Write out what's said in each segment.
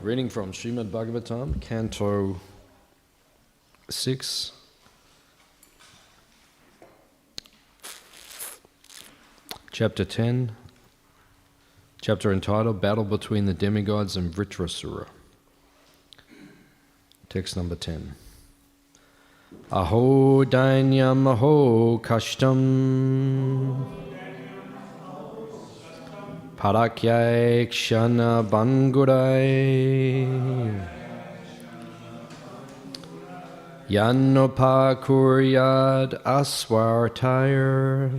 Reading from Śrīmad Bhāgavatam, Canto 6, Chapter 10, chapter entitled Battle Between the Demigods and Vritrasura. Text number 10. Aho dainyam aho kashtam Parakyai kshana bangurai Yannopa kuryad aswartayar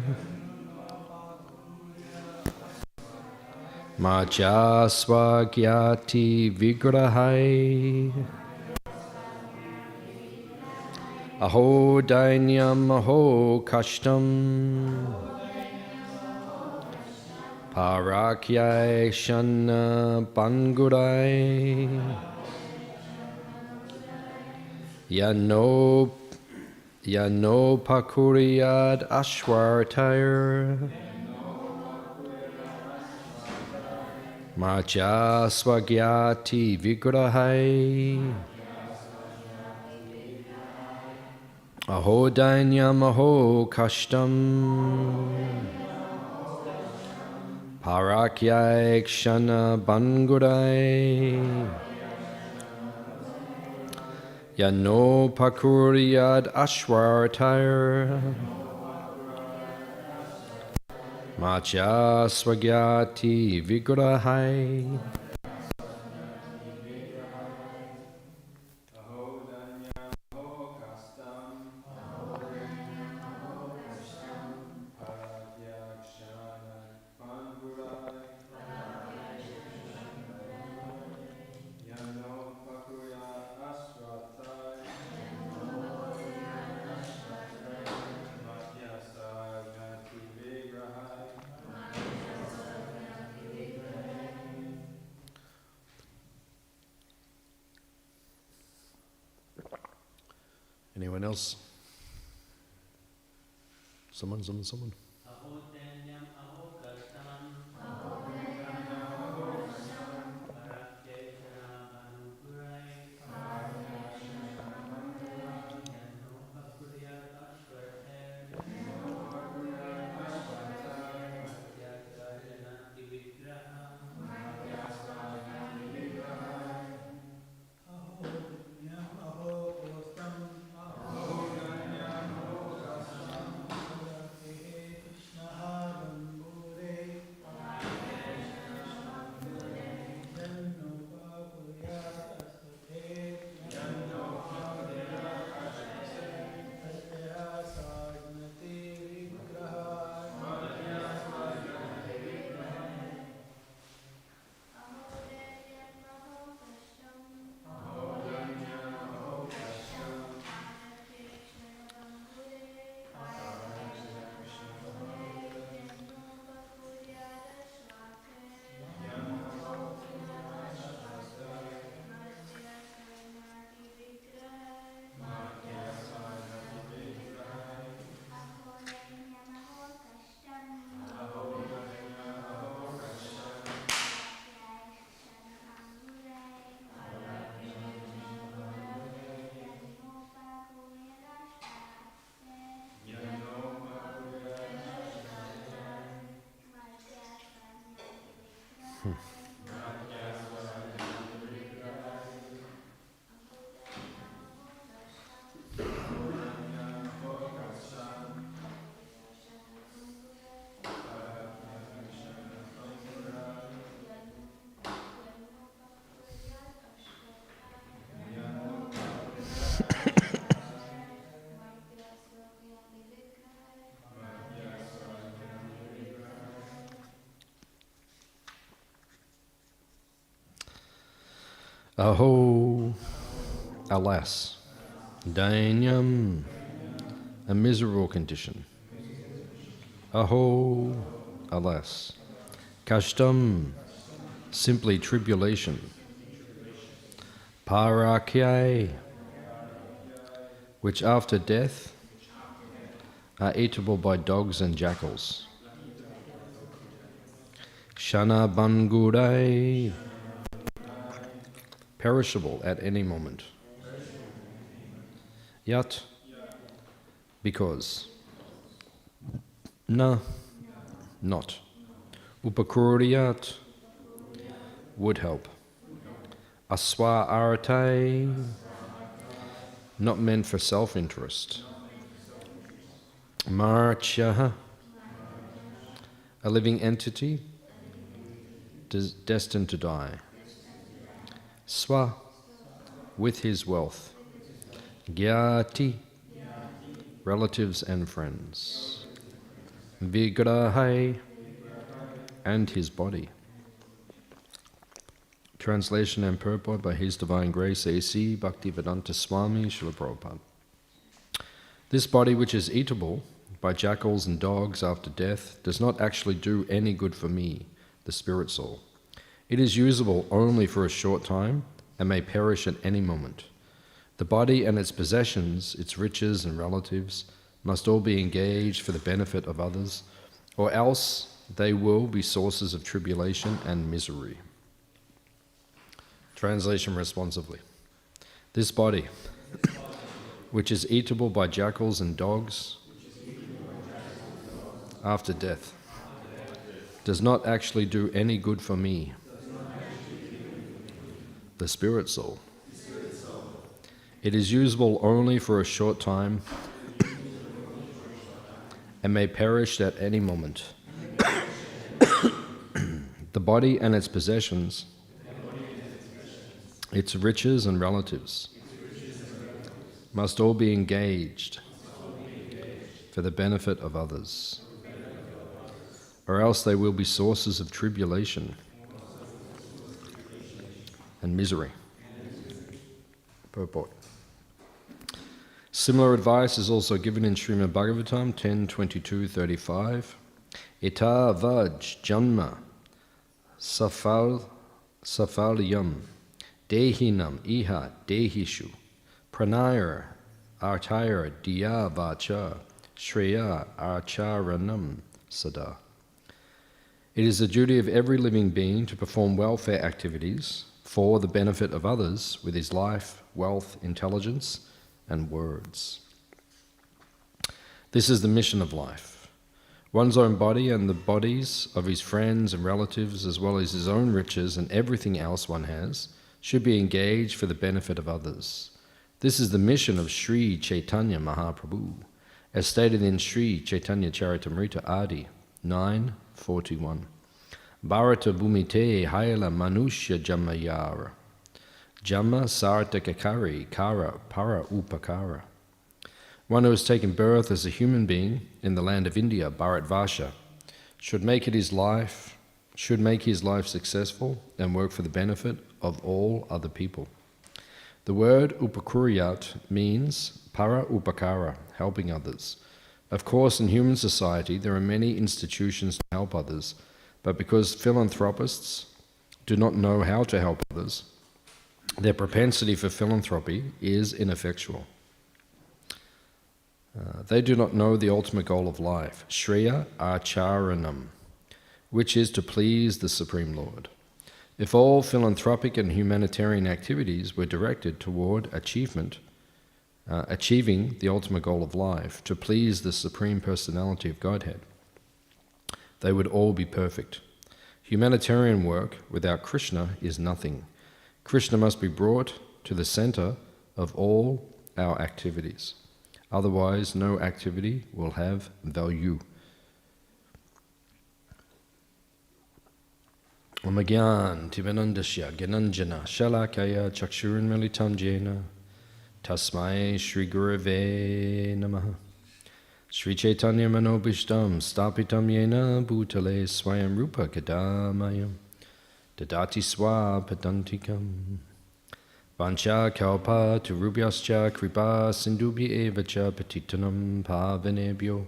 Maja swagyati vigrahai Aho dainyam aho kashtam Parakyai shana bangurai Yano pakuriyad ashwartayar Maja swagyati vigrahai Aho dainyam aho kashtam Parakyai kshana bangurai Yano pakuryad ashwartayar Macha swagyati vigrahai Anyone else? Someone? Aho, alas, dainyam, a miserable condition. Aho, alas, kashtam, simply tribulation. Parakyai, which after death are eatable by dogs and jackals. Shana bangurai, perishable at any moment. Yat, because. Na, not. Upakuriyat, would help. Aswa aratai, not meant for self-interest. Marchaha, a living entity destined to die. Swa, with his wealth. Gyati, relatives and friends. Vigrahai, and his body. Translation and purport by His Divine Grace A.C. Bhaktivedanta Swami, Śrīmad Bhāgavatam. This body, which is eatable by jackals and dogs after death, does not actually do any good for me, the spirit soul. It is usable only for a short time and may perish at any moment. The body and its possessions, its riches and relatives, must all be engaged for the benefit of others, or else they will be sources of tribulation and misery. Translation responsively. This body, which is eatable by jackals and dogs after death, does not actually do any good for me, the spirit soul. It is usable only for a short time and may perish at any moment. The body and its possessions, its riches and relatives, must all be engaged for the benefit of others, or else they will be sources of tribulation and misery. Purport. Similar advice is also given in Śrīmad Bhāgavatam 10:22-35. Ita vaj janma safalyam dehinam iha dehishu pranayar artayar diya vacha shreya acharanam sada. It is the duty of every living being to perform welfare activities for the benefit of others with his life, wealth, intelligence, and words. This is the mission of life. One's own body and the bodies of his friends and relatives, as well as his own riches and everything else one has, should be engaged for the benefit of others. This is the mission of Sri Chaitanya Mahaprabhu, as stated in Sri Chaitanya Charitamrita Adi 9:41. Bharata bhumite haila manushya jamayara. Jamma sartakakari kara para upakara. One who has taken birth as a human being in the land of India, Bharatvarsha, should make his life successful and work for the benefit of all other people. The word upakuriyat means para upakara, helping others. Of course, in human society, there are many institutions to help others, but because philanthropists do not know how to help others, their propensity for philanthropy is ineffectual. They do not know the ultimate goal of life, Shreya Acharanam, which is to please the Supreme Lord. If all philanthropic and humanitarian activities were directed toward achieving the ultimate goal of life, to please the Supreme Personality of Godhead, they would all be perfect. Humanitarian work without Krishna is nothing. Krishna must be brought to the center of all our activities. Otherwise, no activity will have value. Omagyan tivanandasya gananjana shalakaya chakshurin militam jena tasmai Shri Gurave namaha. Shri Chaitanya manobishtam stapitam yena bhutale swayam rupa kadamayam dadati swapadantikam. Vancha kalpa turubhyascha kripa sindubhi evacha patitanam pavanebhyo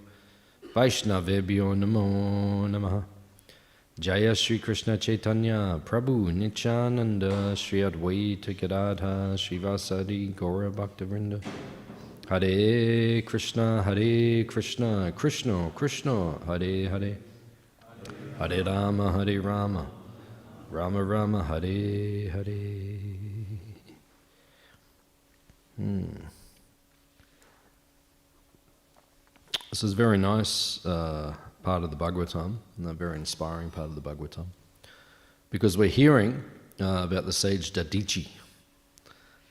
vaishnavebhyo namo namaha. Jaya Shri Krishna Chaitanya Prabhu Nityananda Shri Advaita Gadadha Srivasadi Gaura Bhaktivinoda. Hare Krishna Krishna Krishna Hare Hare Hare Rama Rama Rama Hare Hare. This is a very nice part of the Bhagavatam, and a very inspiring part of the Bhagavatam, because we're hearing about the sage Dadichi,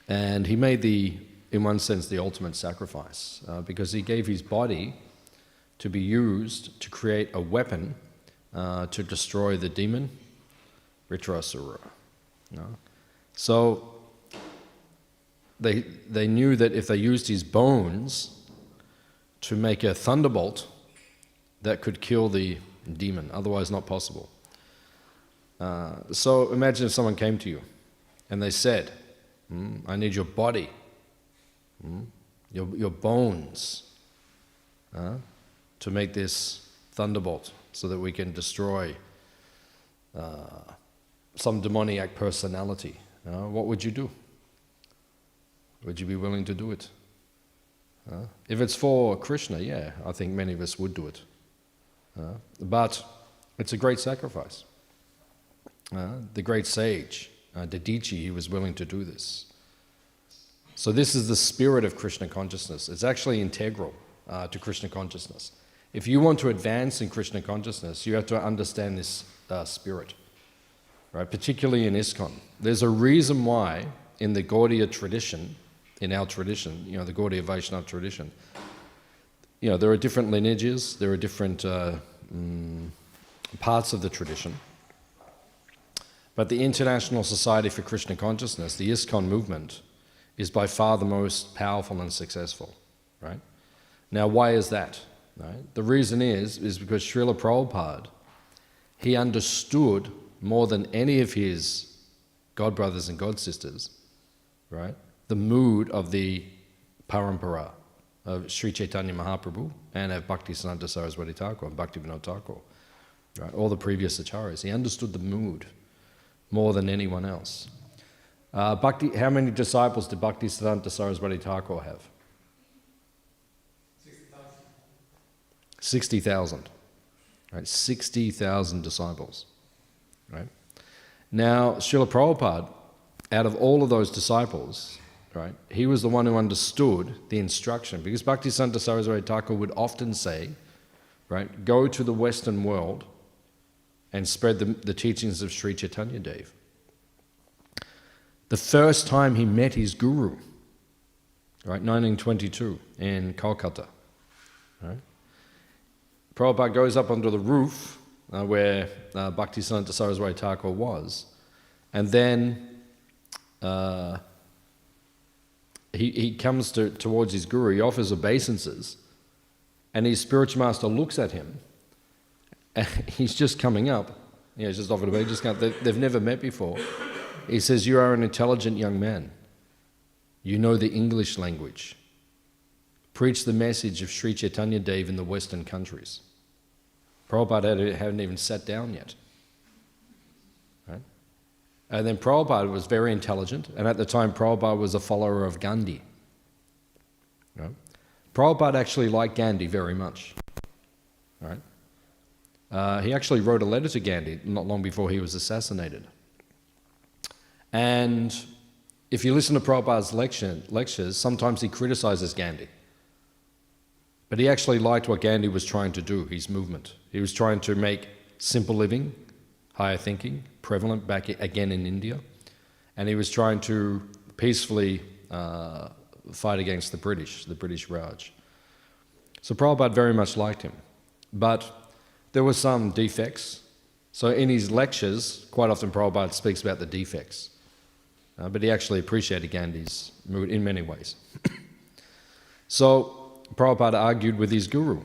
and he made in one sense, the ultimate sacrifice, because he gave his body to be used to create a weapon to destroy the demon Vritrasura. So they knew that if they used his bones to make a thunderbolt, that could kill the demon, otherwise not possible. So imagine if someone came to you and they said, I need your body, your bones, to make this thunderbolt so that we can destroy some demoniac personality. What would you do? Would you be willing to do it? If it's for Krishna, yeah, I think many of us would do it. But it's a great sacrifice. The great sage, Dadichi, he was willing to do this. So this is the spirit of Krishna consciousness. It's actually integral to Krishna consciousness. If you want to advance in Krishna consciousness, you have to understand this spirit, right? Particularly in ISKCON. There's a reason why in the Gaudiya tradition, in our tradition, the Gaudiya Vaishnava tradition, there are different lineages, there are different parts of the tradition. But the International Society for Krishna Consciousness, the ISKCON movement, is by far the most powerful and successful, right? Now, why is that? Right? The reason is because Srila Prabhupada, he understood more than any of his godbrothers and godsisters, right, the mood of the parampara of Sri Chaitanya Mahaprabhu and of Bhaktisiddhanta Saraswati Thakur and Bhaktivedanta Thakur, right? All the previous acharyas. He understood the mood more than anyone else. How many disciples did Bhaktisiddhanta Saraswati Thakur have? 60,000. Right? 60,000 disciples. Right? Now, Srila Prabhupada, out of all of those disciples, right, he was the one who understood the instruction, because Bhaktisiddhanta Saraswati Thakur would often say, right, go to the Western world and spread the teachings of Sri Chaitanya Dev. The first time he met his guru, right, 1922 in Calcutta, right, Prabhupada goes up onto the roof where Bhaktisiddhanta Saraswati Thakur was, and then he comes towards his guru, he offers obeisances, and his spiritual master looks at him, and he's just coming up, he's just offered obeisance, they've never met before. He says, you are an intelligent young man. You know the English language. Preach the message of Sri Chaitanya Dev in the Western countries. Prabhupada hadn't even sat down yet. Right? And then Prabhupada was very intelligent, and at the time Prabhupada was a follower of Gandhi. Right? Prabhupada actually liked Gandhi very much. Right? He actually wrote a letter to Gandhi not long before he was assassinated. And if you listen to Prabhupada's lectures, sometimes he criticizes Gandhi. But he actually liked what Gandhi was trying to do, his movement. He was trying to make simple living, higher thinking, prevalent back again in India. And he was trying to peacefully fight against the British Raj. So Prabhupada very much liked him. But there were some defects. So in his lectures, quite often Prabhupada speaks about the defects. But he actually appreciated Gandhi's mood in many ways. So Prabhupada argued with his guru.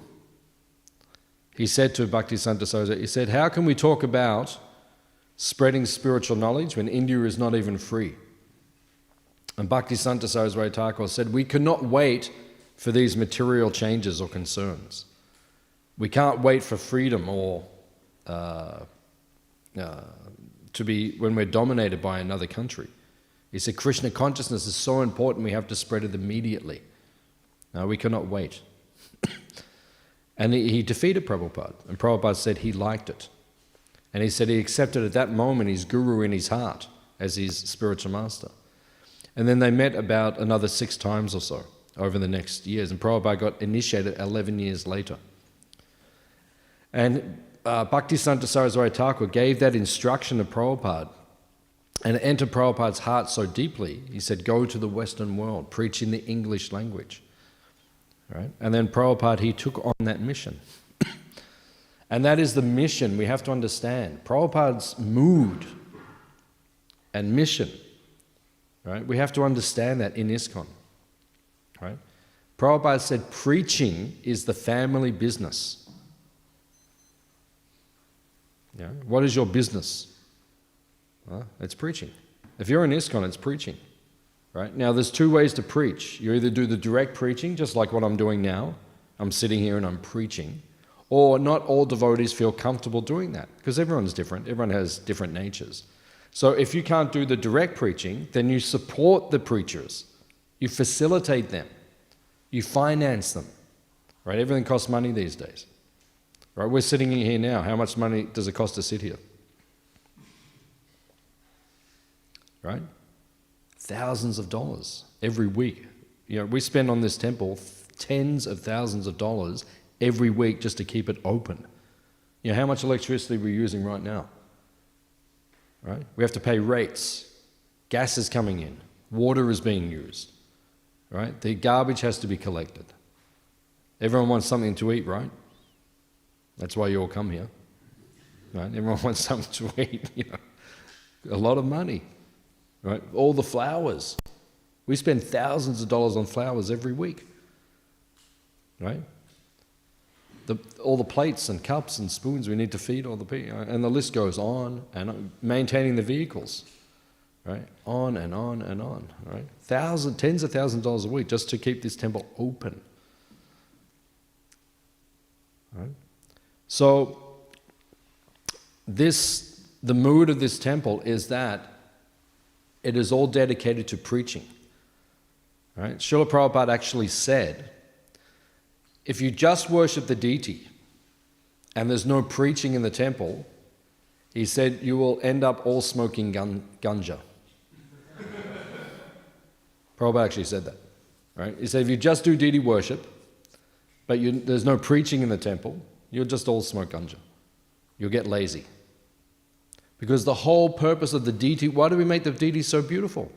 He said to Bhaktisiddhanta Saraswati, he said, how can we talk about spreading spiritual knowledge when India is not even free? And Bhaktisiddhanta Saraswati Thakur said, we cannot wait for these material changes or concerns. We can't wait for freedom or to be when we're dominated by another country. He said, Krishna consciousness is so important, we have to spread it immediately. No, we cannot wait. And he defeated Prabhupada, and Prabhupada said he liked it. And he said he accepted at that moment his guru in his heart as his spiritual master. And then they met about another 6 times or so over the next years. And Prabhupada got initiated 11 years later. And Bhaktisiddhanta Saraswati Thakur gave that instruction to Prabhupada. And it entered Prabhupada's heart so deeply, he said, go to the Western world, preach in the English language. Right? And then Prabhupada, he took on that mission. And that is the mission we have to understand. Prabhupada's mood and mission, right? We have to understand that in ISKCON. Right? Prabhupada said preaching is the family business. Yeah? What is your business? Well, it's preaching. If you're in ISKCON, it's preaching. Right? Now, there's 2 ways to preach. You either do the direct preaching, just like what I'm doing now. I'm sitting here and I'm preaching. Or not all devotees feel comfortable doing that, because everyone's different. Everyone has different natures. So if you can't do the direct preaching, then you support the preachers. You facilitate them. You finance them. Right? Everything costs money these days. Right? We're sitting here now. How much money does it cost to sit here? Right? Thousands of dollars every week. You know, we spend on this temple tens of thousands of dollars every week just to keep it open. You know, how much electricity we're using right now? Right? We have to pay rates. Gas is coming in. Water is being used. Right? The garbage has to be collected. Everyone wants something to eat, right? That's why you all come here. Right? Everyone wants something to eat. You know, a lot of money. Right? All the flowers. We spend thousands of dollars on flowers every week. Right? All the plates and cups and spoons we need to feed all the people. And the list goes on and on. Maintaining the vehicles. Right? On and on and on. Right? Tens of thousands of dollars a week just to keep this temple open. Right? So, the mood of this temple is that it is all dedicated to preaching. Right? Srila Prabhupada actually said, if you just worship the deity and there's no preaching in the temple, he said you will end up all smoking ganja. Prabhupada actually said that. Right? He said if you just do deity worship, but there's no preaching in the temple, you'll just all smoke ganja. You'll get lazy. Because the whole purpose of the deity, why do we make the deity so beautiful?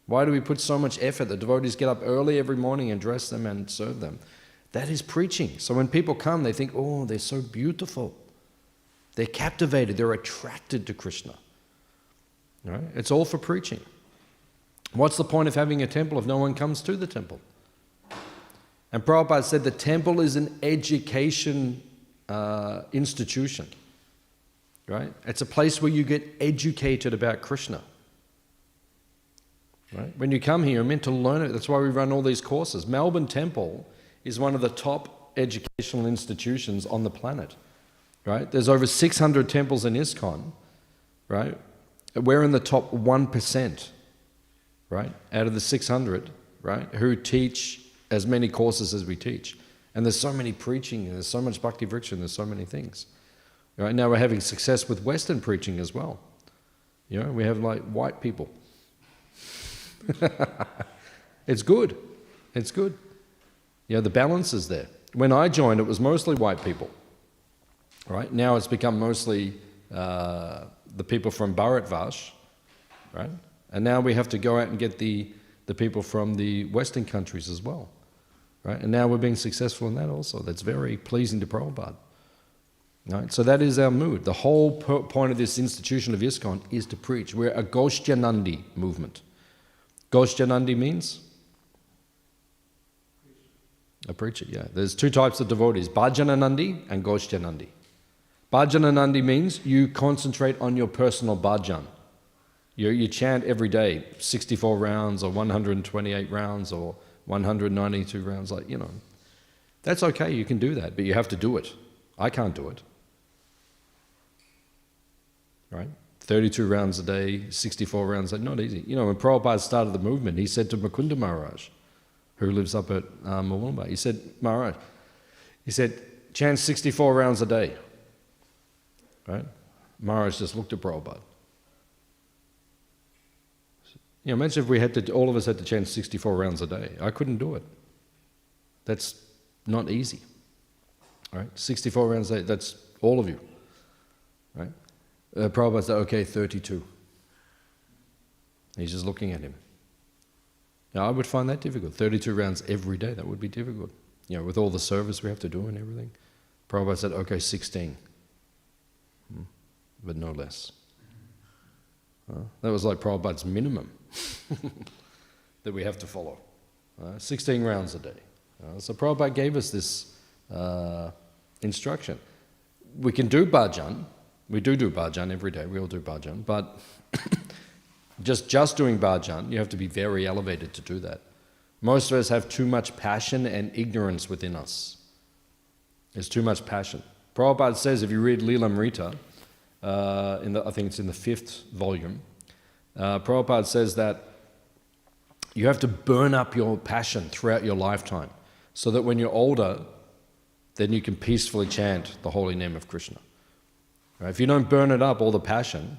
Why do we put so much effort? The devotees get up early every morning and dress them and serve them. That is preaching. So when people come, they think, oh, they're so beautiful. They're captivated. They're attracted to Krishna. Right? It's all for preaching. What's the point of having a temple if no one comes to the temple? And Prabhupada said the temple is an education institution. Right? It's a place where you get educated about Krishna. Right? When you come here, you're meant to learn it. That's why we run all these courses. Melbourne Temple is one of the top educational institutions on the planet. Right? There's over 600 temples in ISKCON. Right? We're in the top 1%. Right? Out of the 600, right? Who teach as many courses as we teach. And there's so many preaching, and there's so much Bhaktivedanta, and there's so many things. Right now we're having success with Western preaching as well. You know, we have like white people. It's good. It's good. You know, the balance is there. When I joined, it was mostly white people. Right? Now it's become mostly the people from Bharatvash. Right? And now we have to go out and get the people from the Western countries as well. Right? And now we're being successful in that also. That's very pleasing to Prabhupada. Right? So that is our mood. The whole point of this institution of ISKCON is to preach. We're a Goshtyanandi movement. Goshtyanandi means? A preacher, yeah. There's 2 types of devotees, Bhajananandi and Goshtyanandi. Bhajananandi means you concentrate on your personal bhajan. You chant every day, 64 rounds or 128 rounds or 192 rounds, like, you know. That's okay, you can do that, but you have to do it. I can't do it. Right? 32 rounds a day, 64 rounds a day, not easy. You know, when Prabhupada started the movement, he said to Mukunda Maharaj, who lives up at Mumbai, he said, Maharaj, he said, chant 64 rounds a day. Right? Maharaj just looked at Prabhupada. Imagine if we had to, all of us had to chant 64 rounds a day. I couldn't do it. That's not easy. Right? 64 rounds a day, that's all of you. Right? Prabhupada said, okay, 32. He's just looking at him. Now, I would find that difficult. 32 rounds every day, that would be difficult. With all the service we have to do and everything. Prabhupada said, okay, 16. But no less. That was like Prabhupada's minimum that we have to follow. 16 rounds a day. So Prabhupada gave us this instruction. We can do bhajan. We do bhajan every day. We all do bhajan. But just doing bhajan, you have to be very elevated to do that. Most of us have too much passion and ignorance within us. There's too much passion. Prabhupada says, if you read Lilamrita, I think it's in the 5th volume, Prabhupada says that you have to burn up your passion throughout your lifetime so that when you're older, then you can peacefully chant the holy name of Krishna. Right? If you don't burn it up, all the passion,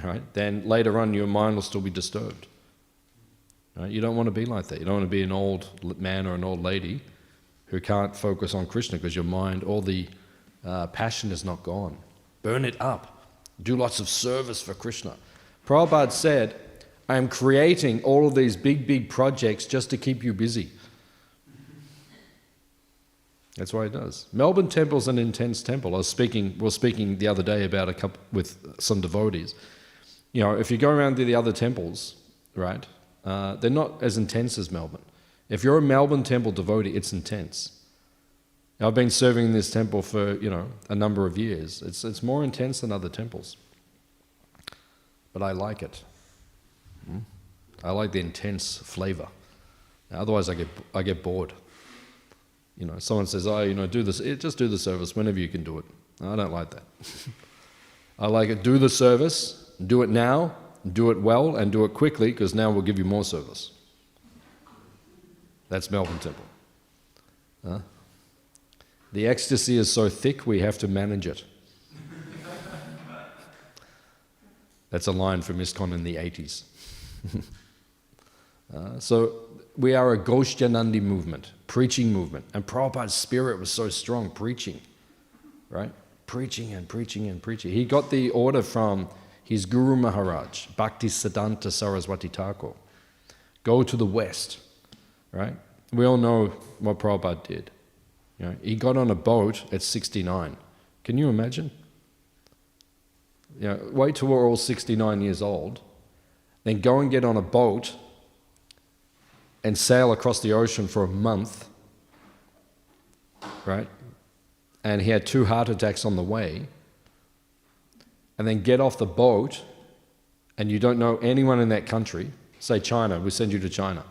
right, then later on your mind will still be disturbed. Right? You don't want to be like that. You don't want to be an old man or an old lady who can't focus on Krishna because your mind, all the passion is not gone. Burn it up. Do lots of service for Krishna. Prabhupada said, I am creating all of these big projects just to keep you busy. That's what he does. Melbourne Temple's an intense temple. We were speaking the other day about a couple with some devotees. If you go around to the other temples, right, they're not as intense as Melbourne. If you're a Melbourne Temple devotee, it's intense. I've been serving in this temple for, a number of years. It's more intense than other temples. But I like it. I like the intense flavor. Otherwise I get bored. Someone says, do this, just do the service whenever you can do it. I don't like that. I like it, do the service, do it now, do it well, and do it quickly, because now we'll give you more service. That's Melbourne Temple. The ecstasy is so thick, we have to manage it. That's a line from ISKCON in the 80s. So we are a Ghoshjanandi movement, preaching movement. And Prabhupada's spirit was so strong, preaching, right? Preaching and preaching and preaching. He got the order from his Guru Maharaj, Bhaktisiddhanta Saraswati Thakur. Go to the West, right? We all know what Prabhupada did. He got on a boat at 69. Can you imagine? Wait till we're all 69 years old, then go and get on a boat and sail across the ocean for a month, right? And he had 2 heart attacks on the way, and then get off the boat, and you don't know anyone in that country, say China, we send you to China.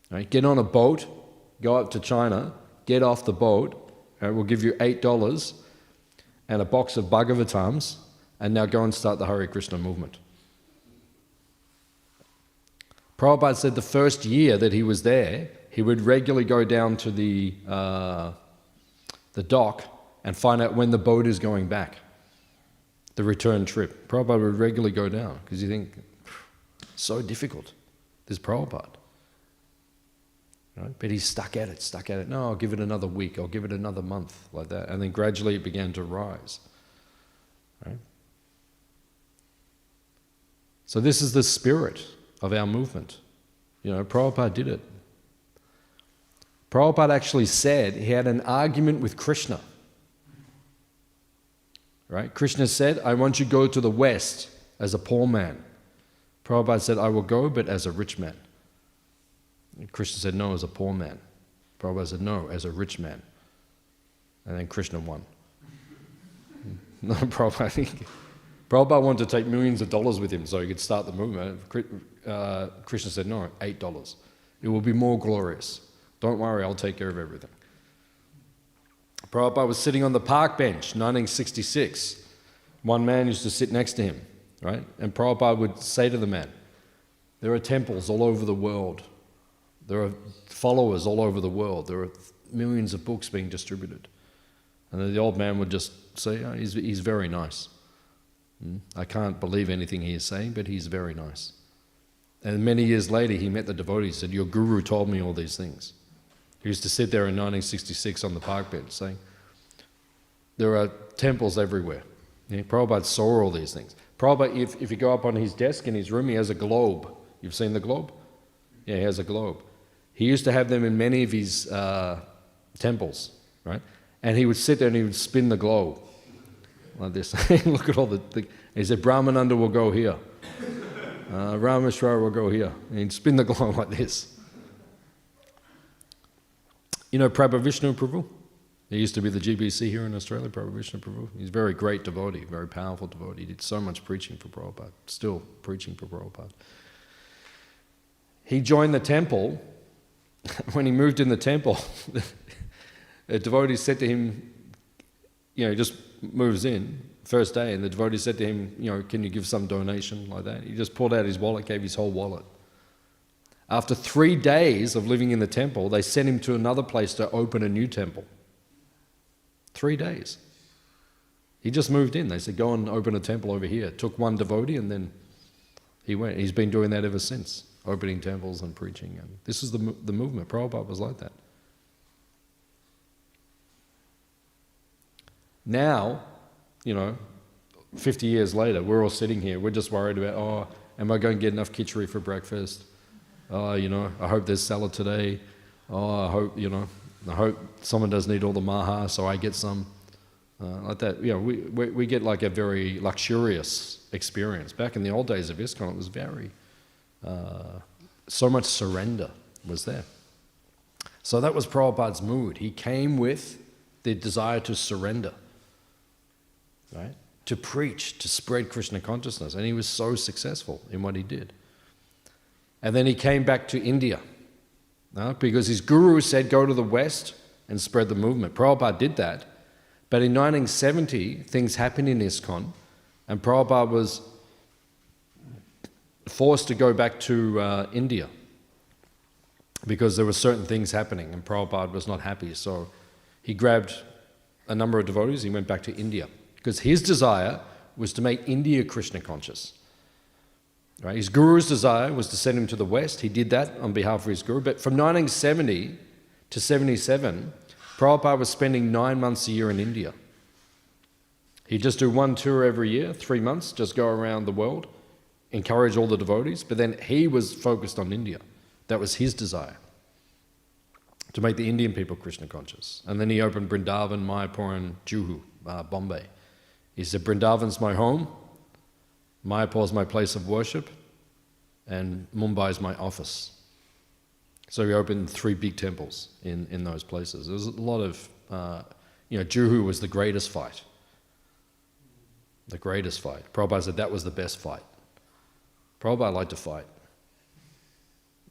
Right? Get on a boat, go up to China, get off the boat, we'll give you $8 and a box of Bhagavatams, and now go and start the Hare Krishna movement. Prabhupada said the first year that he was there, he would regularly go down to the dock and find out when the boat is going back, the return trip. Prabhupada would regularly go down because you think, so difficult, this Prabhupada. Right? But he stuck at it. No, I'll give it another week, I'll give it another month, like that. And then gradually it began to rise. Right? So this is the spirit of our movement. Prabhupada did it. Prabhupada actually said he had an argument with Krishna. Right? Krishna said, I want you to go to the West as a poor man. Prabhupada said, I will go, but as a rich man. And Krishna said, no, as a poor man. Prabhupada said, no, as a rich man. And then Krishna won. No, Prabhupada wanted to take millions of dollars with him so he could start the movement. Krishna said, no, $8. It will be more glorious. Don't worry, I'll take care of everything. Prabhupada was sitting on the park bench, 1966. One man used to sit next to him, right? And Prabhupada would say to the man, there are temples all over the world. There are followers all over the world. There are millions of books being distributed. And then the old man would just say, oh, he's very nice. I can't believe anything he is saying, but he's very nice. And many years later, he met the devotee. He said, "Your guru told me all these things." He used to sit there in 1966 on the park bench saying, there are temples everywhere. Prabhupada saw all these things. Prabhupada, if you go up on his desk in his room, he has a globe. You've seen the globe? Yeah, he has a globe. He used to have them in many of his temples, right? And he would sit there and he would spin the globe like this. Look at all the he said, Brahmananda will go here. Rameshwara will go here. And he'd spin the globe like this. You know Prabhu Vishnu Prabhu? He used to be the GBC here in Australia, Prabhu Vishnu Prabhu. He's a very great devotee, very powerful devotee. He did so much preaching for Prabhupada, still preaching for Prabhupada. He joined the temple. When he moved in the temple, a devotee said to him, he just moves in, first day, and the devotee said to him, can you give some donation like that? He just pulled out his wallet, gave his whole wallet. After 3 days of living in the temple, they sent him to another place to open a new temple. 3 days. He just moved in. They said, go and open a temple over here. Took one devotee and then he went. He's been doing that ever since, opening temples and preaching. And this is the movement. Prabhupada was like that. Now, 50 years later, we're all sitting here. We're just worried about, am I going to get enough khichdi for breakfast? I hope there's salad today. I hope someone doesn't eat all the maha, so I get some. Like that. We get like a very luxurious experience. Back in the old days of ISKCON, it was very, so much surrender was there. So that was Prabhupada's mood. He came with the desire to surrender, right? To preach, to spread Krishna consciousness. And he was so successful in what he did. And then he came back to India. Because his guru said, go to the West and spread the movement. Prabhupada did that. But in 1970, things happened in ISKCON, and Prabhupada was forced to go back to India because there were certain things happening, and Prabhupada was not happy. So he grabbed a number of devotees, he went back to India, because his desire was to make India Krishna conscious. Right? His guru's desire was to send him to the West. He did that on behalf of his guru. But from 1970 to 77, Prabhupada was spending 9 months a year in India. He'd just do one tour every year, 3 months, just go around the world, encourage all the devotees. But then he was focused on India. That was his desire, to make the Indian people Krishna conscious. And then he opened Vrindavan, Mayapur and Juhu, Bombay. He said, Vrindavan's my home. Mayapur is my place of worship, and Mumbai is my office. So he opened 3 big temples in those places. There was a lot of, Juhu was the greatest fight. The greatest fight. Prabhupada said that was the best fight. Prabhupada liked to fight.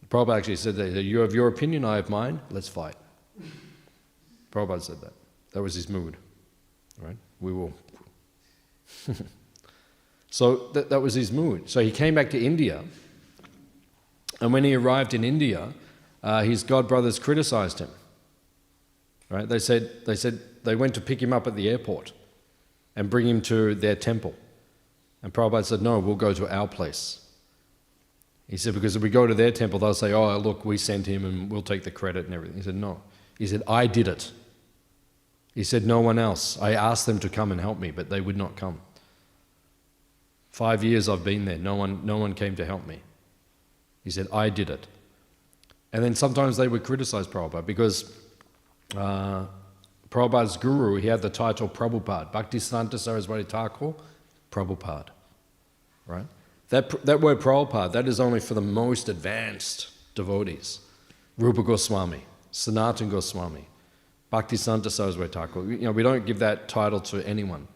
Prabhupada actually said that, you have your opinion, I have mine, let's fight. Prabhupada said that. That was his mood. Right? We will. So that was his mood. So he came back to India, and when he arrived in India, his godbrothers criticized him. Right? They said they went to pick him up at the airport and bring him to their temple. And Prabhupada said, no, we'll go to our place. He said, because if we go to their temple, they'll say, oh, look, we sent him and we'll take the credit and everything. He said, no. He said, I did it. He said, no one else. I asked them to come and help me, but they would not come. 5 years I've been there, no one came to help me. He said, I did it. And then sometimes they would criticize Prabhupada because Prabhupada's guru, he had the title Prabhupada, Bhaktivedanta Saraswati Thakur, Prabhupada, right? That word Prabhupada, that is only for the most advanced devotees. Rupa Goswami, Sanatana Goswami, Bhaktivedanta Saraswati Thakur. We don't give that title to anyone.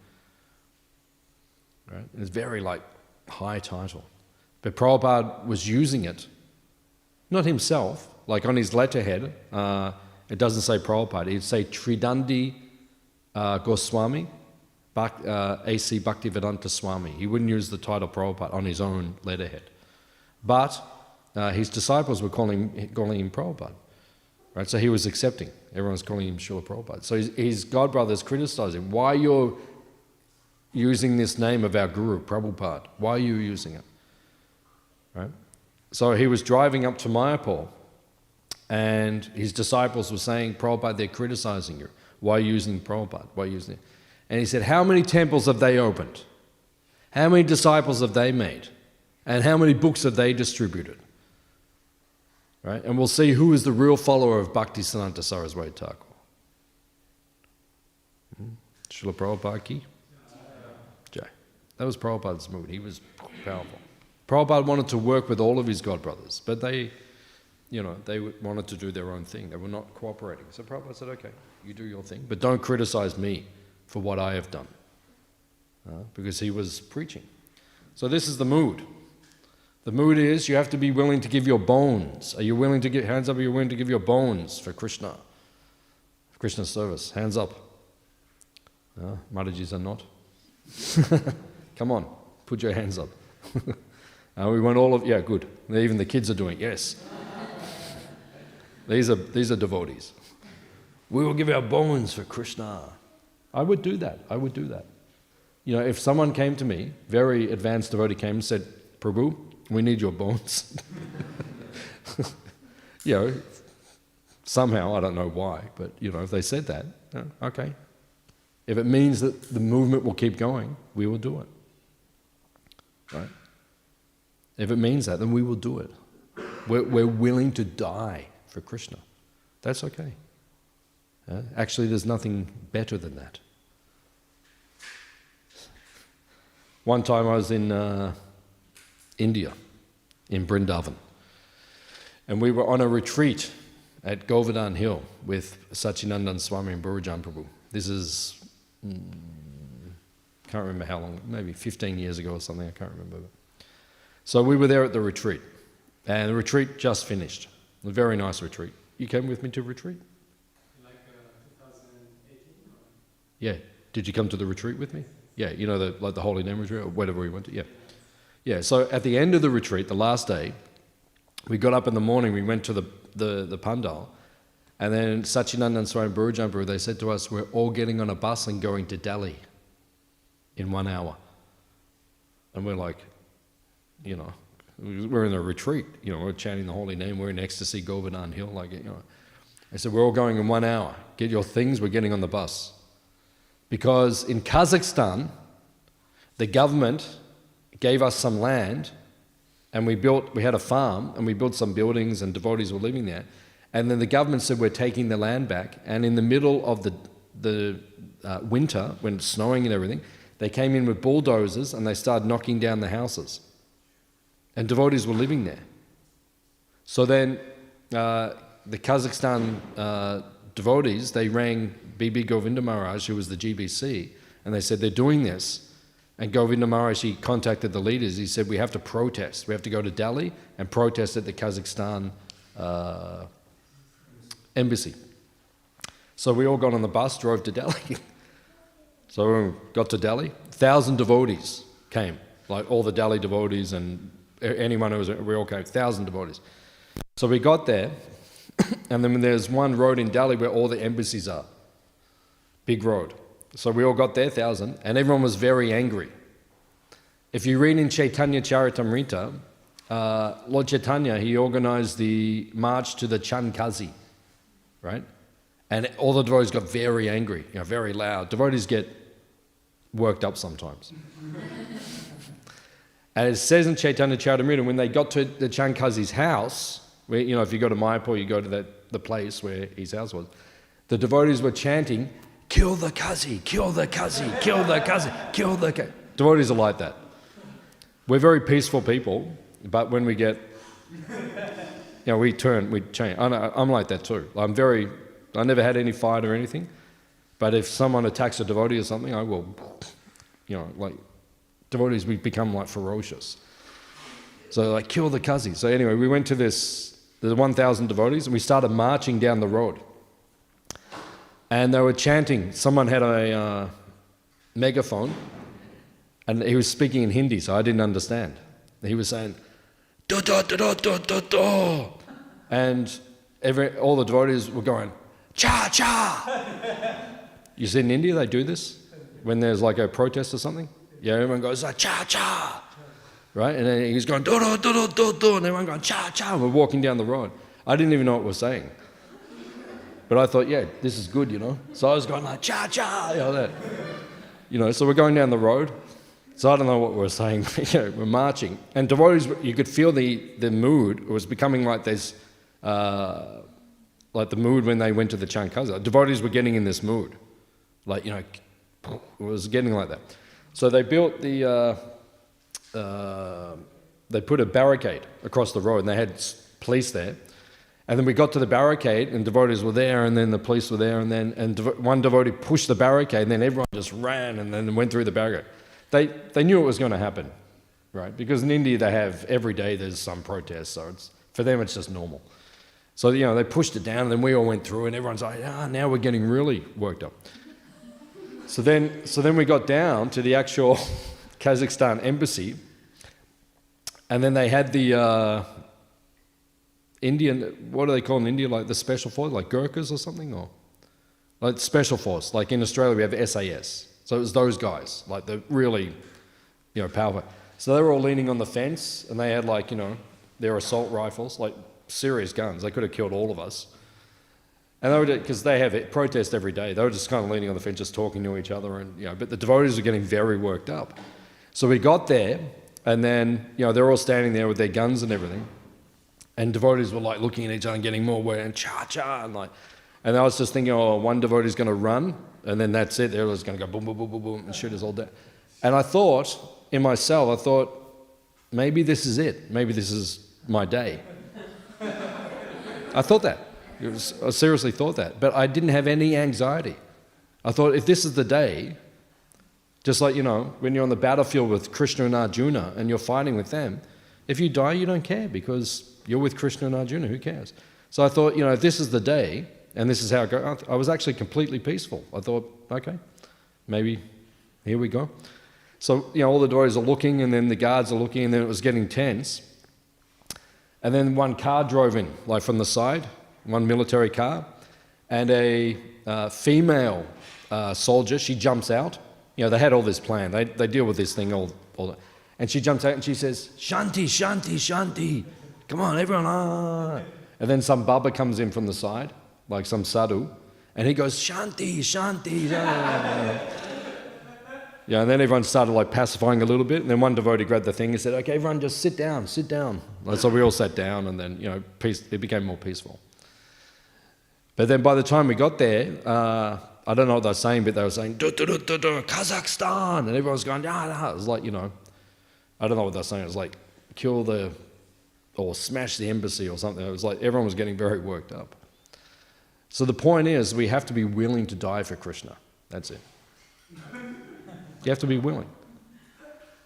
Right? It's very high title. But Prabhupada was using it, not himself, like on his letterhead, it doesn't say Prabhupada, it'd say Tridandi Goswami, A.C. Bhaktivedanta Swami. He wouldn't use the title Prabhupada on his own letterhead. But his disciples were calling him Prabhupada. Right? So he was accepting. Everyone's calling him Srila Prabhupada. So his godbrothers criticized him. Why you're using this name of our guru, Prabhupada? Why are you using it? Right? So he was driving up to Mayapur, and his disciples were saying, Prabhupada, they're criticizing you. Why are you using Prabhupada? Why are you using it? And he said, how many temples have they opened? How many disciples have they made? And how many books have they distributed? Right? And we'll see who is the real follower of Bhaktisiddhanta Saraswati Thakur. Srila Prabhupada ki Jai. That was Prabhupada's mood. He was powerful. Prabhupada wanted to work with all of his god brothers, but they wanted to do their own thing. They were not cooperating. So Prabhupada said, okay, you do your thing, but don't criticize me for what I have done. Because he was preaching. So this is the mood. The mood is you have to be willing to give your bones. Are you willing to give, hands up, are you willing to give your bones for Krishna? For Krishna's service. Hands up. Madhajis are not. Come on, put your hands up. We want all of, yeah, good. Even the kids are doing, yes. These are devotees. We will give our bones for Krishna. I would do that. I would do that. You know, if someone came to me, very advanced devotee came and said, Prabhu, we need your bones. You know, somehow, I don't know why, but you know, if they said that, okay. If it means that the movement will keep going, we will do it. Right? If it means that, then we will do it. We're willing to die for Krishna. That's okay. Actually, there's nothing better than that. One time I was in India, in Vrindavan, and we were on a retreat at Govardhan Hill with Sachinandan Swami and Bhurujan Prabhu. This is, can't remember how long, maybe 15 years ago or something, I can't remember. So we were there at the retreat, and the retreat just finished. A very nice retreat. You came with me to retreat? Like 2018? Yeah. Did you come to the retreat with me? Yeah, you know, like the Holy Name retreat or whatever we went to? Yeah. Yeah, so at the end of the retreat, the last day, we got up in the morning, we went to the pandal, and then Sachinandan Swami and Bhurujan Prabhu, they said to us, we're all getting on a bus and going to Delhi in 1 hour. And we're like, you know, we're in a retreat, you know, we're chanting the Holy Name, we're in ecstasy, Govardhan Hill, like, you know. They said, we're all going in 1 hour. Get your things, we're getting on the bus. Because in Kazakhstan, the government gave us some land, and we had a farm, and we built some buildings, and devotees were living there. And then the government said, we're taking the land back. And in the middle of the winter, when it's snowing and everything, they came in with bulldozers, and they started knocking down the houses. And devotees were living there. So then the Kazakhstan devotees, they rang B.B. Govinda Maharaj, who was the GBC, and they said, they're doing this. And Govinda Maharaj, he contacted the leaders. He said, we have to protest. We have to go to Delhi and protest at the Kazakhstan embassy. So we all got on the bus, drove to Delhi. So when we got to Delhi, 1,000 devotees came, like all the Delhi devotees and anyone who was, we all came, 1,000 devotees. So we got there, and then there's one road in Delhi where all the embassies are. Big road. So we all got there, 1,000, and everyone was very angry. If you read in Chaitanya Charitamrita, Lord Chaitanya, he organized the march to the Chankazi, right? And all the devotees got very angry, you know, very loud. Devotees get worked up sometimes. And it says in Chaitanya Charitamrita, when they got to the Chankazi's house, where, you know, if you go to Mayapur, you go to the place where his house was, the devotees were chanting, kill the Kazi, kill the Kazi, kill the Kazi, kill the Kazi. Devotees are like that. We're very peaceful people, but when we get, you know, we change. I'm like that too. I never had any fight or anything, but if someone attacks a devotee or something, I will, you know, like, devotees, we become like ferocious. So like, kill the Kazi. So anyway, we went to the 1,000 devotees, and we started marching down the road. And they were chanting. Someone had a megaphone, and he was speaking in Hindi, so I didn't understand. He was saying, do do do do do do do, and all the devotees were going, cha cha. You see in India they do this when there's like a protest or something. Yeah, everyone goes cha cha. right? And then he's going, do, do, do, do, do, do, and everyone going, cha, cha. We're walking down the road. I didn't even know what we're saying. But I thought, yeah, this is good, you know. So I was going like, cha, cha, you know, that. You know, so we're going down the road. So I don't know what we're saying. You know, we're marching. And devotees, you could feel the mood. It was becoming like this, like the mood when they went to the Chankasa. Devotees were getting in this mood. Like, you know, it was getting like that. So they built they put a barricade across the road, and they had police there. And then we got to the barricade, and devotees were there, and then the police were there, and then one devotee pushed the barricade, and then everyone just ran and then went through the barricade. They knew it was going to happen, right? Because in India they have every day there's some protest, so for them it's just normal. So you know they pushed it down, and then we all went through, and everyone's like, now we're getting really worked up. So then we got down to the actual Kazakhstan embassy, and then they had the Indian, what do they call in India, like the special force, like Gurkhas or something, or like special force. Like in Australia we have SAS. So it was those guys, like the really, you know, powerful. So they were all leaning on the fence, and they had like, you know, their assault rifles, like serious guns. They could have killed all of us. And they were, because they have it, protest every day. They were just kind of leaning on the fence, just talking to each other, and you know. But the devotees were getting very worked up. So we got there, and then you know they're all standing there with their guns and everything, and devotees were like looking at each other and getting more worked, and cha cha, and like. And I was just thinking, oh, one devotee's going to run, and then that's it. They're just going to go boom, boom, boom, boom, boom, and shoot us all down. And I thought, in myself, maybe this is it. Maybe this is my day. I thought that. I seriously thought that. But I didn't have any anxiety. I thought, if this is the day, just like, you know, when you're on the battlefield with Krishna and Arjuna, and you're fighting with them, if you die, you don't care, because you're with Krishna and Arjuna. Who cares? So I thought, you know, if this is the day, and this is how it goes, I was actually completely peaceful. I thought, okay, maybe here we go. So, you know, all the devotees are looking, and then the guards are looking, and then it was getting tense. And then one car drove in, like from the side, one military car, and a female soldier, she jumps out. You know, they had all this plan. They deal with this thing all and she jumps out and she says, Shanti, Shanti, Shanti. Come on, everyone, ah. And then some Baba comes in from the side, like some sadhu, and he goes, Shanti, Shanti, Shanti. Yeah, and then everyone started like pacifying a little bit, and then one devotee grabbed the thing and said, okay, everyone just sit down, sit down. So we all sat down, and then, you know, it became more peaceful. But then by the time we got there, I don't know what they were saying, but they were saying, Kazakhstan, and everyone was going, It was like, you know, I don't know what they were saying. It was like, or smash the embassy or something. It was like everyone was getting very worked up. So the point is, we have to be willing to die for Krishna. That's it. You have to be willing.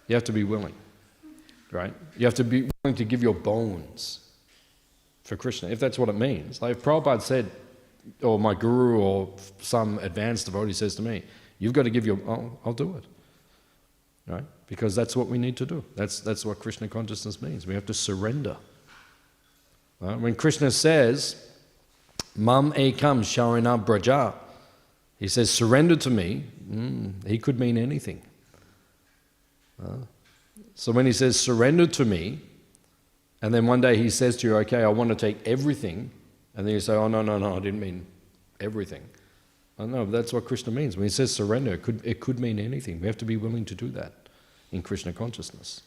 You have to be willing, right? You have to be willing to give your bones for Krishna, if that's what it means. Like if Prabhupada said, or my guru or some advanced devotee says to me, you've got to give your, I'll do it, right? Because that's what we need to do. That's what Krishna consciousness means. We have to surrender. Right? When Krishna says, Mam ekam sharanam braja, he says, surrender to me, he could mean anything. So when he says, surrender to me, and then one day he says to you, okay, I want to take everything, and then you say, oh, no, I didn't mean everything. I know, that's what Krishna means. When he says surrender, it could mean anything. We have to be willing to do that in Krishna consciousness.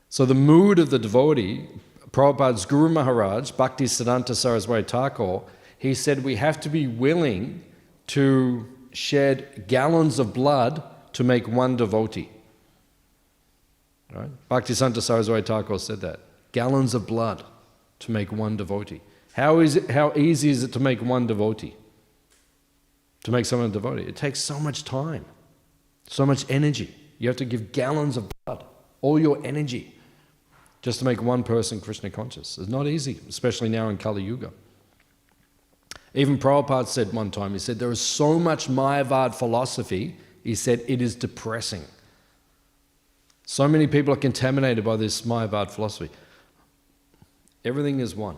So the mood of the devotee, Prabhupada's Guru Maharaj, Bhaktivedanta Saraswati Thakur, he said we have to be willing to shed gallons of blood to make one devotee. Right? Bhaktivedanta Saraswati Thakur said that. Gallons of blood to make one devotee. How easy is it to make one devotee? To make someone a devotee? It takes so much time, so much energy. You have to give gallons of blood, all your energy, just to make one person Krishna conscious. It's not easy, especially now in Kali Yuga. Even Prabhupada said one time, he said, there is so much Mayavad philosophy, he said, it is depressing. So many people are contaminated by this Mayavad philosophy. Everything is one.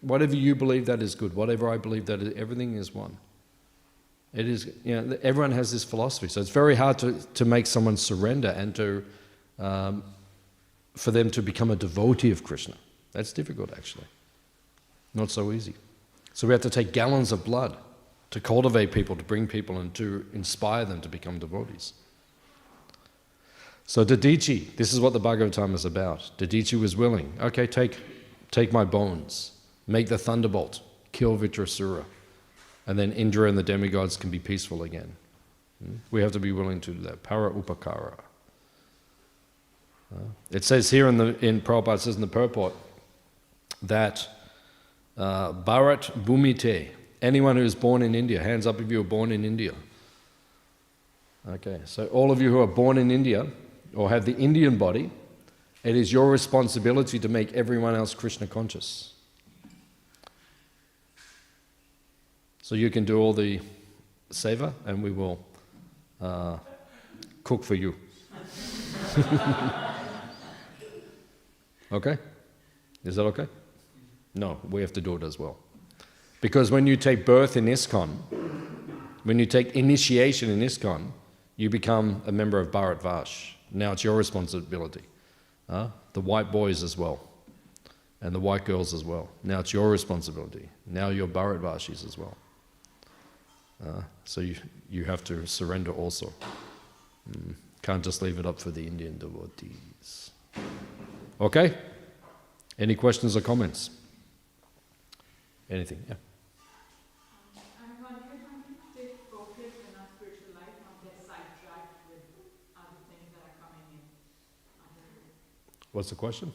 Whatever you believe, that is good. Whatever I believe, that is, everything is one. It is, everyone has this philosophy, so it's very hard to make someone surrender and for them to become a devotee of Krishna. That's difficult, actually. Not so easy. So we have to take gallons of blood to cultivate people, to bring people and to inspire them to become devotees. So Dadichi, this is what the Bhagavatam is about. Dadichi was willing. Okay, take my bones, make the thunderbolt, kill Vitrasura, and then Indra and the demigods can be peaceful again. We have to be willing to do that. Para upakara. It says here in Prabhupada, it says in the purport that Bharat Bhumite, anyone who is born in India, hands up if you were born in India. Okay, so all of you who are born in India or have the Indian body, it is your responsibility to make everyone else Krishna conscious. So you can do all the seva and we will cook for you. Okay? Is that okay? No, we have to do it as well. Because when you take birth in ISKCON, when you take initiation in ISKCON, you become a member of Bharat Vash. Now it's your responsibility. The white boys as well, and the white girls as well. Now it's your responsibility. Now you're Bharat Vashis as well. So you have to surrender also. Can't just leave it up for the Indian devotees. Okay? Any questions or comments? Anything? Yeah. I'm wondering how you stay focused in our spiritual life, not get sidetracked with other things that are coming in. What's the question?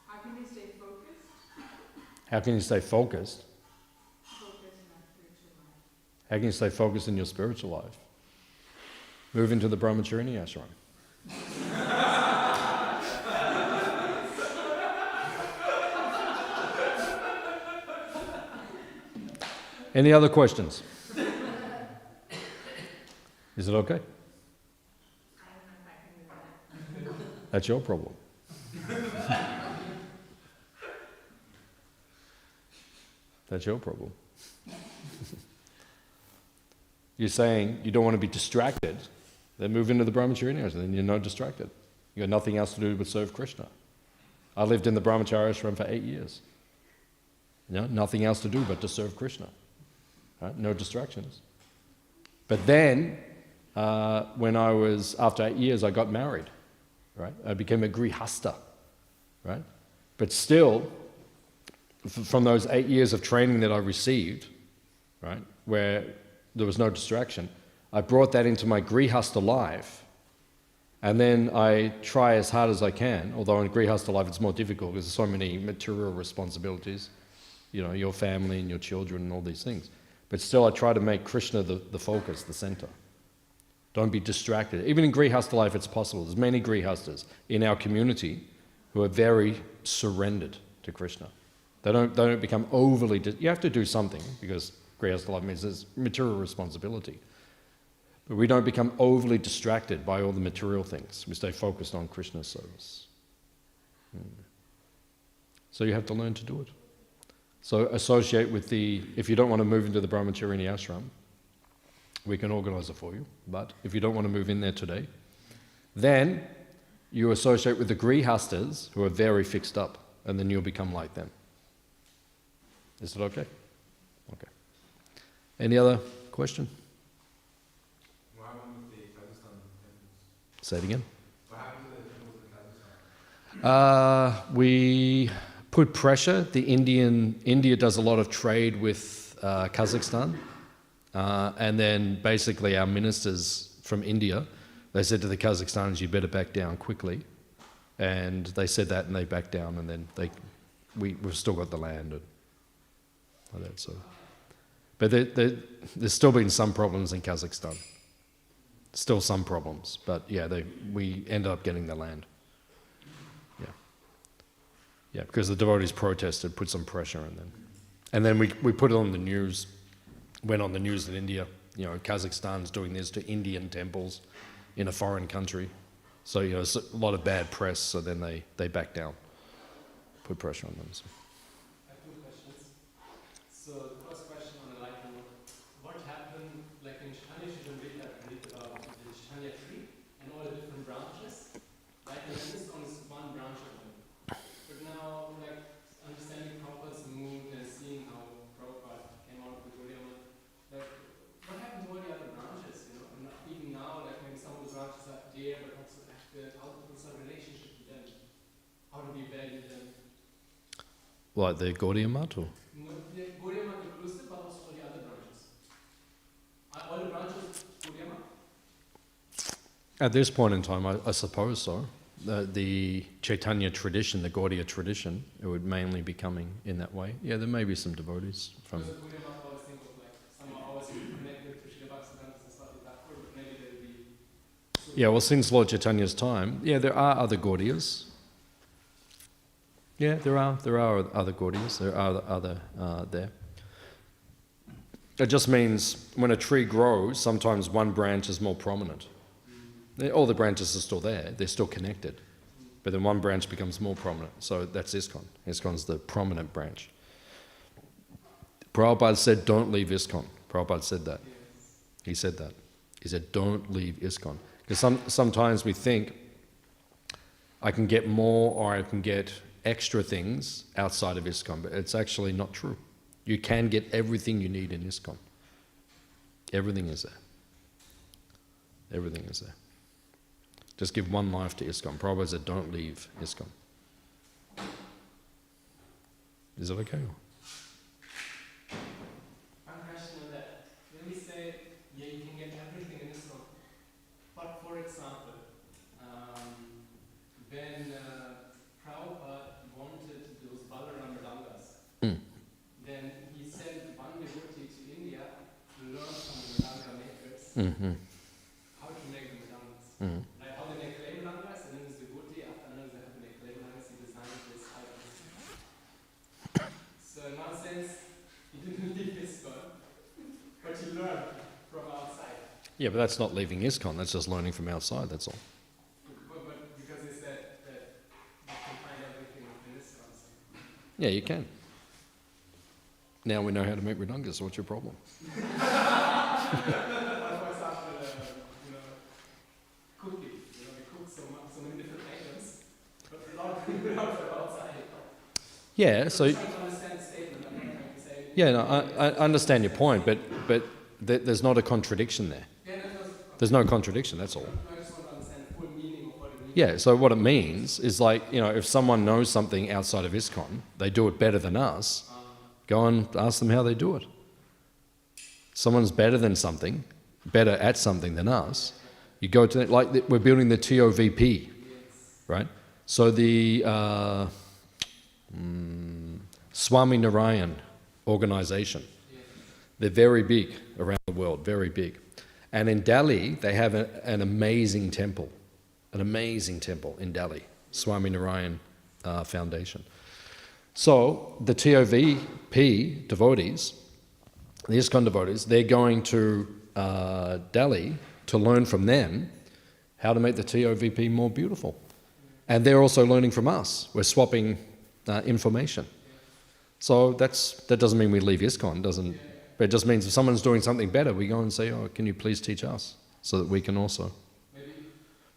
How can we stay focused? How can you stay focused? Focused in our spiritual life. How can you stay focused in your spiritual life? Move into the Brahmacharya ashram. Any other questions? Is it okay? I don't know if I can do that. That's your problem. That's your problem. You're saying you don't want to be distracted, then move into the Brahmacharya ashram, then you're not distracted. You've got nothing else to do but serve Krishna. I lived in the Brahmacharya ashram for 8 years. Nothing else to do but to serve Krishna. Right? No distractions. But then, after 8 years, I got married. Right? I became a grihasta. Right? But still, from those 8 years of training that I received, right, where there was no distraction, I brought that into my grihasta life, and then I try as hard as I can, although in grihasta life it's more difficult because there's so many material responsibilities, your family and your children and all these things. But still I try to make Krishna the focus, the center. Don't be distracted. Even in grihasta life it's possible. There's many grihastas in our community who are very surrendered to Krishna. They don't become overly... you have to do something because grihasta life means there's material responsibility. But we don't become overly distracted by all the material things. We stay focused on Krishna's service. So you have to learn to do it. So associate with if you don't want to move into the Brahmacharya ashram, we can organize it for you. But if you don't want to move in there today, then you associate with the grihastas who are very fixed up, and then you'll become like them. Is it okay? Okay. Any other question? What happened with the Kazakhstan temples? Say it again. What happened to the temples in Kazakhstan? We put pressure. India does a lot of trade with Kazakhstan. And then basically our ministers from India, they said to the Kazakhstanis, you better back down quickly. And they said that and they backed down, and then we've still got the land and like that. So. But there's still been some problems in Kazakhstan. Still some problems, but yeah, we ended up getting the land. Yeah, because the devotees protested, put some pressure on them. And then we put it on the news, went on the news in India, Kazakhstan's doing this to Indian temples in a foreign country. So, it's a lot of bad press, so then they backed down, put pressure on them. So. I have two questions. So the first question on the what happened, like in Like the Gaudiya Math? Or? The Gaudiya Math inclusive, but also for the other branches. Are all the branches Gaudiya Math? At this point in time, I suppose so. The Chaitanya tradition, the Gaudiya tradition, it would mainly be coming in that way. Yeah, there may be some devotees from... Because the Gaudiya Math I always think of like, some are always connected to Śrīmad Bhāgavatam and stuff like that, or maybe they would be... Yeah, well, since Lord Chaitanya's time, yeah, there are other Gaudiyas. Yeah, there are other Gaudiyas. There are other there. It just means when a tree grows, sometimes one branch is more prominent. All the branches are still there. They're still connected. But then one branch becomes more prominent. So that's ISKCON. ISKCON's the prominent branch. Prabhupada said, don't leave ISKCON. Prabhupada said that. He said that. He said, don't leave ISKCON. Because sometimes we think, I can get more or I can get extra things outside of ISKCON, but it's actually not true. You can get everything you need in ISKCON. Everything is there. Everything is there. Just give one life to ISKCON. Prabhupada said, don't leave ISKCON. Is it okay? One question on that. When we say, yeah, you can get everything in ISKCON, but for example, when Prabhupada wanted those Balaram Mridangas, then he sent one devotee to India to learn from the Mridanga makers how to make the Mridangas. Like how they make clay Mridangas, and then this devotee, after learning how to make clay Mridangas, he designed this item. So in one sense, he didn't leave ISKCON, but he learned from outside. Yeah, but that's not leaving ISKCON. That's just learning from outside, that's all. But because they said that you can find everything in ISKCON. Yeah, you can. Now we know how to make Mridangas, so what's your problem? For example, cooking. We cook so many different items, but a lot of people learn from outside. Yeah, so... I'm trying to understand the statement. I'm not trying to say... Yeah, no, I understand your point, but there's not a contradiction there. Yeah, There's no contradiction, that's all. I just want to understand the full meaning of what it means. Yeah, so what it means is like, if someone knows something outside of ISKCON, they do it better than us, go and ask them how they do it. Someone's better than something, better at something than us, you go to, like we're building the TOVP, right? So the Swami Narayan organization, they're very big around the world, very big. And in Delhi, they have an amazing temple in Delhi, Swami Narayan Foundation. So the TOVP devotees, the ISKCON devotees, they're going to Delhi to learn from them how to make the TOVP more beautiful. And they're also learning from us. We're swapping information. So that doesn't mean we leave ISKCON, but it just means if someone's doing something better, we go and say, oh, can you please teach us? So that we can also. Maybe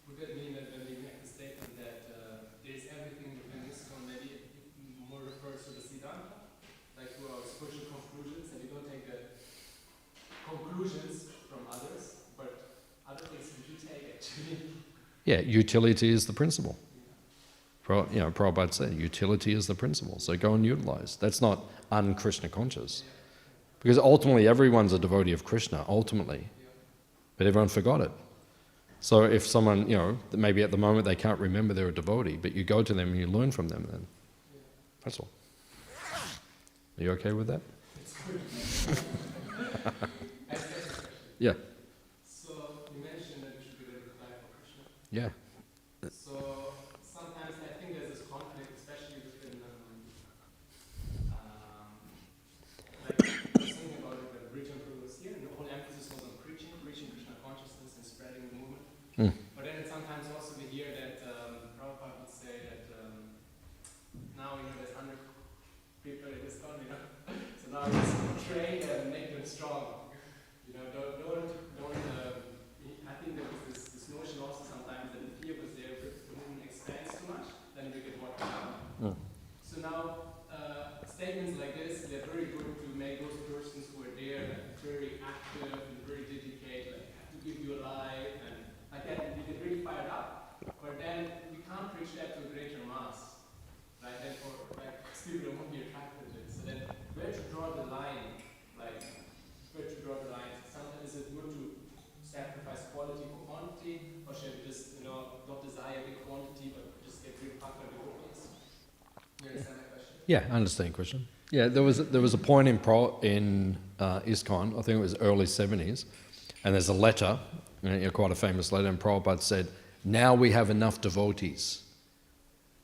would that mean that when we make the statement that there is everything within ISKCON, maybe it more refers to the Siddhanta, like to our spiritual conclusions, and we don't take the conclusions from others, but other things we do take actually. Yeah, utility is the principle. Prabhupada said, utility is the principle, so go and utilize. That's not un-Krishna conscious. Because ultimately everyone's a devotee of Krishna, ultimately. But everyone forgot it. So if someone, maybe at the moment they can't remember they're a devotee, but you go to them and you learn from them, then that's all. Are you okay with that? Yeah. So you mentioned that we should be ready to die for Krishna. Yeah. So sometimes I think there's this conflict, especially within, like I was thinking about it when Bridge and Prabhu was here, and the whole emphasis was on preaching Krishna consciousness and spreading the movement. But then sometimes also we hear that Prabhupada would say that now there's 100 people in this country, so now we just train and make them strong. I think there was this notion also sometimes that the fear was there within Yeah, I understand your question. Yeah, there was a point in ISKCON, I think it was early 70s, and there's a letter, quite a famous letter, and Prabhupada said, now we have enough devotees.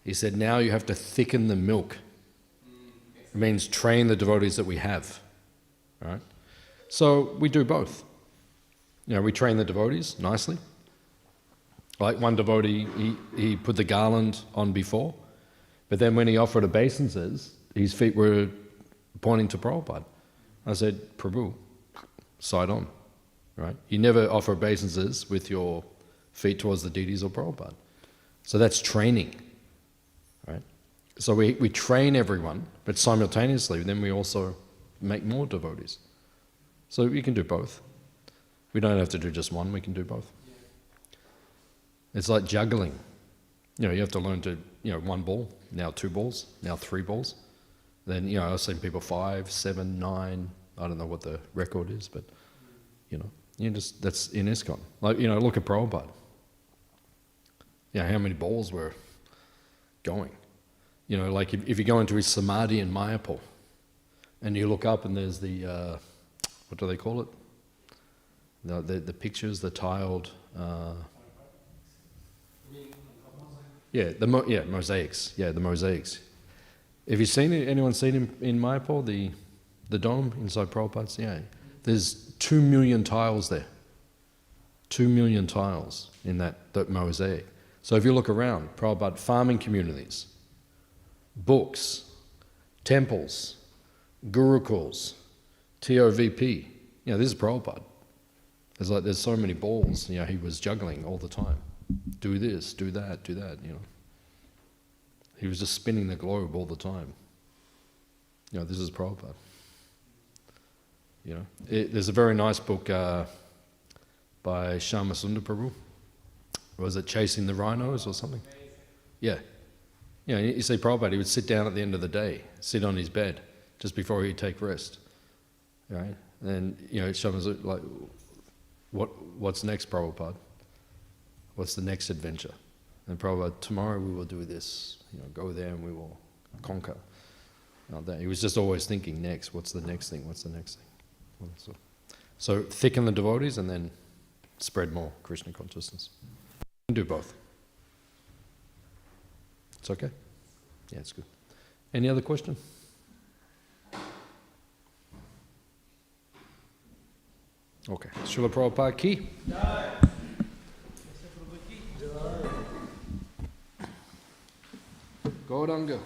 He said, now you have to thicken the milk. It means train the devotees that we have, right? So we do both. We train the devotees nicely. Like one devotee, he put the garland on before, but then when he offered obeisances, his feet were pointing to Prabhupada. I said, Prabhu, side on, right? You never offer obeisances with your feet towards the deities or Prabhupada. So that's training, right? So we train everyone, but simultaneously then we also make more devotees. So you can do both. We don't have to do just one, we can do both. It's like juggling. You have to learn to, one ball, now 2 balls, now 3 balls. Then, I've seen people 5, 7, 9, I don't know what the record is, but, that's in ISKCON. Like, look at Prabhupada. How many balls were going? Like if you go into his samadhi in Mayapur, and you look up and there's the, what do they call it? The pictures, the tiled... mosaics. Yeah, the mosaics. Have you seen it? Anyone seen him in Mayapur, the dome inside Prabhupada's? Yeah. There's 2 million tiles there. 2 million tiles in that mosaic. So if you look around, Prabhupada, farming communities, books, temples, gurukuls, TOVP. This is Prabhupada. There's so many balls, he was juggling all the time. Do this, do that, He was just spinning the globe all the time. This is Prabhupada. There's a very nice book by Shyama Prabhu. Was it Chasing the Rhinos or something? Yeah. You see Prabhupada, he would sit down at the end of the day, sit on his bed, just before he'd take rest. Right? And Shyama's like, what's next, Prabhupada? What's the next adventure? And Prabhupada, tomorrow we will do this. Go there and we will conquer. He was just always thinking next. What's the next thing? What's the next thing? So thicken the devotees and then spread more Krishna consciousness. You can do both. It's okay? Yeah, it's good. Any other question? Okay. Srila Prabhupada ki? Gauranga.